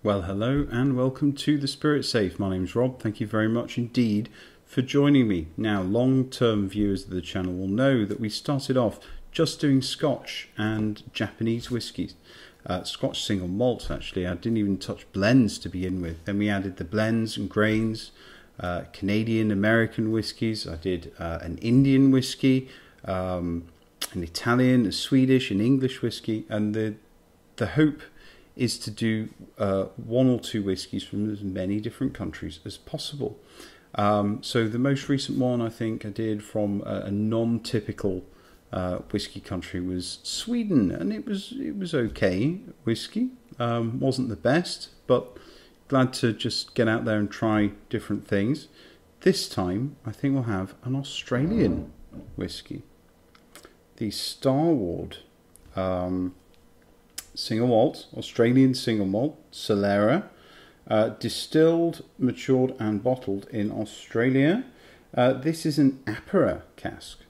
Well, hello and welcome to The Spirit Safe. My name's Rob. Thank you very much indeed for joining me. Now, long-term viewers of the channel will know that we started off just doing Scotch and Japanese whiskies. Scotch single malt, actually. I didn't even touch blends to begin with. Then we added the blends and grains, Canadian, American whiskies. I did an Indian whiskey, an Italian, a Swedish, an English whiskey, and the hope is to do one or two whiskies from as many different countries as possible. So the most recent one I think I did from a non-typical whiskey country was Sweden, and it was okay whiskey. Wasn't the best, but glad to just get out there and try different things. This time I think we'll have an Australian whiskey, the Starward single malt, Australian single malt, Solera, distilled, matured and bottled in Australia. This is an Apera cask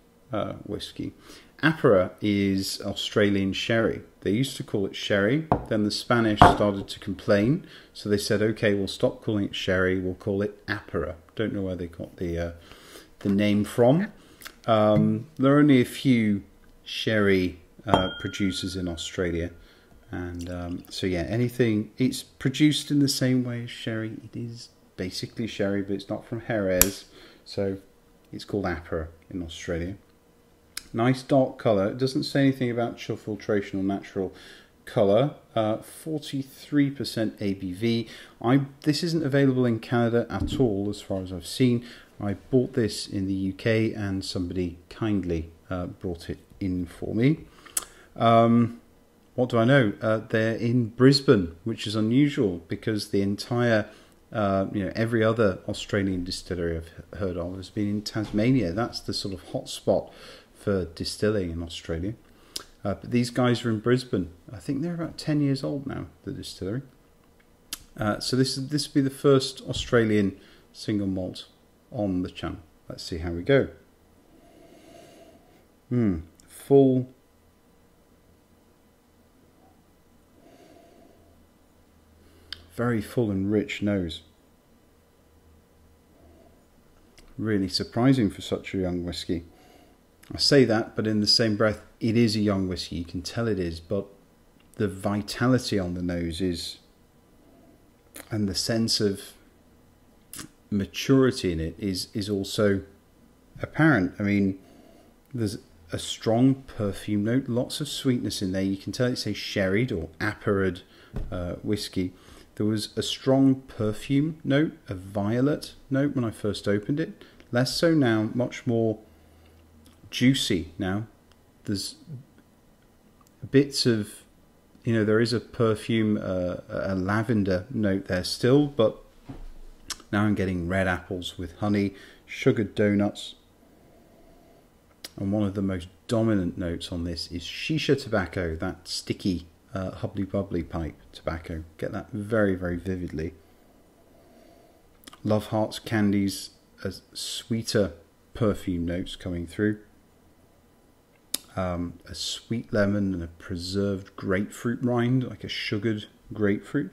whiskey. Apera is Australian sherry. They used to call it sherry, then the Spanish started to complain, so they said, okay, we'll stop calling it sherry, we'll call it Apera. Don't know where they got the name from. There are only a few sherry producers in Australia. And so yeah, it's produced in the same way as sherry. It is basically sherry, but it's not from Jerez, so it's called Apera in Australia. Nice dark colour. It doesn't say anything about chill filtration or natural colour. 43% ABV. This isn't available in Canada at all, as far as I've seen. I bought this in the UK, and somebody kindly brought it in for me. What do I know? They're in Brisbane, which is unusual because the entire, every other Australian distillery I've heard of has been in Tasmania. That's the sort of hot spot for distilling in Australia. But these guys are in Brisbane. I think they're about 10 years old now, the distillery. So this will be the first Australian single malt on the channel. Let's see how we go. Full. Very full and rich nose. Really surprising for such a young whiskey. I say that, but in the same breath, it is a young whiskey. You can tell it is, but the vitality on the nose is, and the sense of maturity in it is also apparent. I mean, there's a strong perfume note, lots of sweetness in there. You can tell it's a sherried or aperad whiskey. There was a strong perfume note, a violet note when I first opened it. Less so now, much more juicy now. There's bits of, there is a perfume, a lavender note there still, but now I'm getting red apples with honey, sugared donuts. And one of the most dominant notes on this is shisha tobacco, that sticky hubbly bubbly pipe tobacco. Get that very, very vividly. Love hearts, candies, sweeter perfume notes coming through. A sweet lemon and a preserved grapefruit rind, like a sugared grapefruit.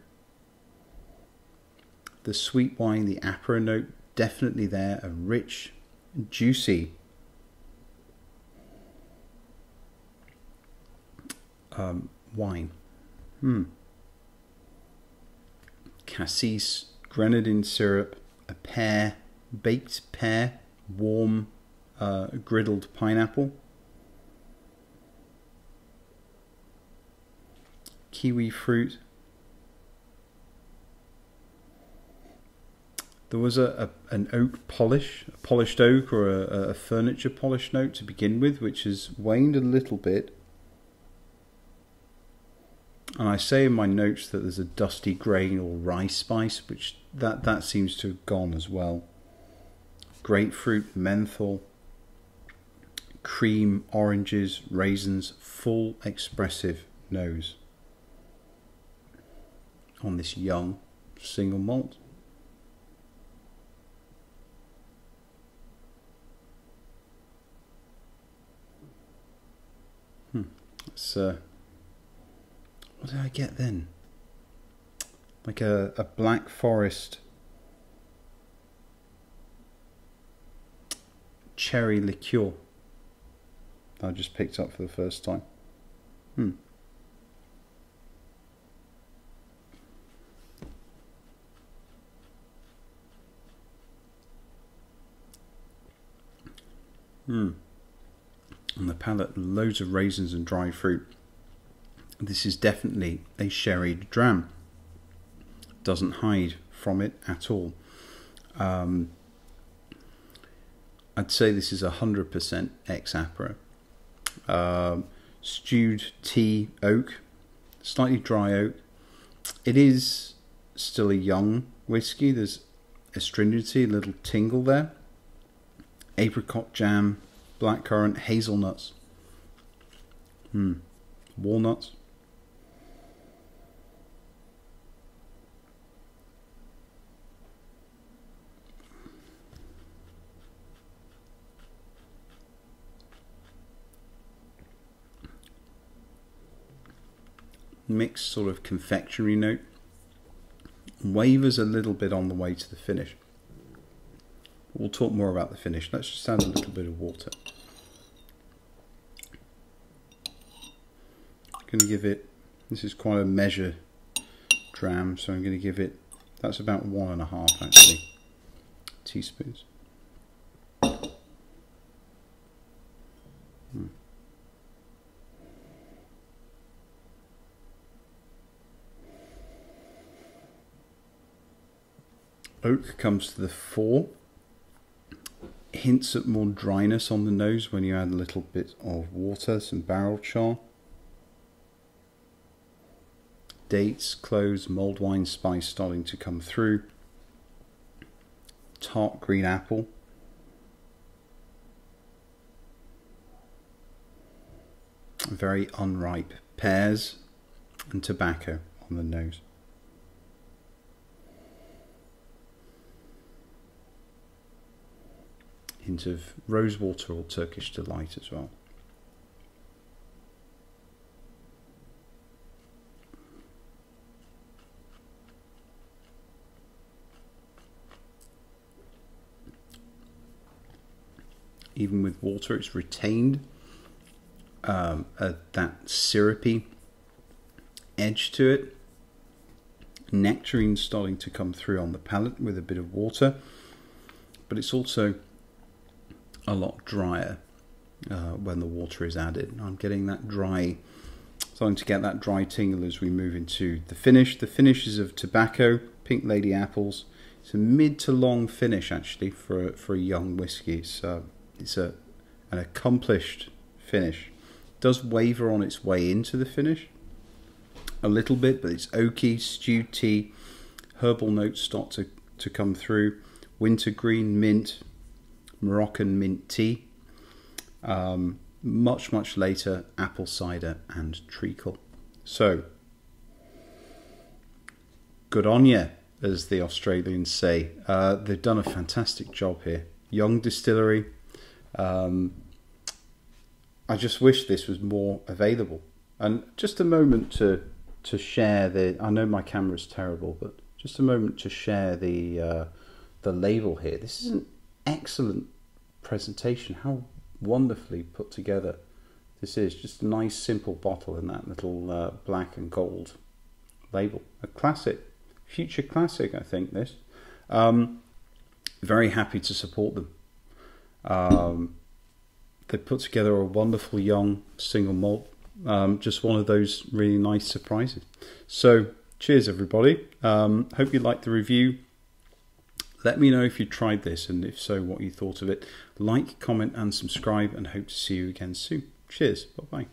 The sweet wine, the Apera note, definitely there. A rich, juicy wine. Cassis, grenadine syrup, a pear, baked pear, warm griddled pineapple, kiwi fruit. There was an oak polish, a polished oak or a furniture polish note to begin with, which has waned a little bit. And I say in my notes that there's a dusty grain or rye spice, which that seems to have gone as well. Grapefruit, menthol, cream, oranges, raisins, full expressive nose on this young single malt. It's what did I get then? like a black forest cherry liqueur that I just picked up for the first time. On the palate, loads of raisins and dried fruit. This is definitely a sherried dram. Doesn't hide from it at all. I'd say this is 100% ex-Apera. Stewed tea oak, slightly dry oak. It is still a young whiskey. There's astringency, a little tingle there. Apricot jam, blackcurrant, hazelnuts, walnuts. Mixed sort of confectionery note. Wavers a little bit on the way to the finish. We'll talk more about the finish. Let's just add a little bit of water. I'm going to give it, this is quite a measure dram, so I'm going to give it, that's about 1.5 actually teaspoons. Oak comes to the fore. Hints at more dryness on the nose when you add a little bit of water, some barrel char. Dates, cloves, mulled wine spice starting to come through. Tart green apple. Very unripe pears and tobacco on the nose. Hint of rosewater or Turkish delight as well. Even with water, it's retained that syrupy edge to it. Nectarine starting to come through on the palate with a bit of water, but it's also a lot drier when the water is added. I'm getting that dry, starting to get that dry tingle as we move into the finish. The finish is of tobacco, pink lady apples. It's a mid to long finish actually for a young whiskey. It's an accomplished finish. It does waver on its way into the finish a little bit, but it's oaky, stewed tea, herbal notes start to come through. Wintergreen, mint, Moroccan mint tea. Much later, apple cider and treacle. So, good on you, as the Australians say. They've done a fantastic job here. Young distillery. I just wish this was more available. And just a moment to share the. I know my camera's terrible, but just a moment to share the label here. This is an excellent presentation. How wonderfully put together this is. Just a nice simple bottle and that little black and gold label. A classic, future classic, I think this. Very happy to support them. They put together a wonderful young single malt. Just one of those really nice surprises. So cheers everybody. Hope you liked the review. Let me know if you tried this, and if so, what you thought of it. Like, comment and subscribe, and hope to see you again soon. Cheers. Bye-bye.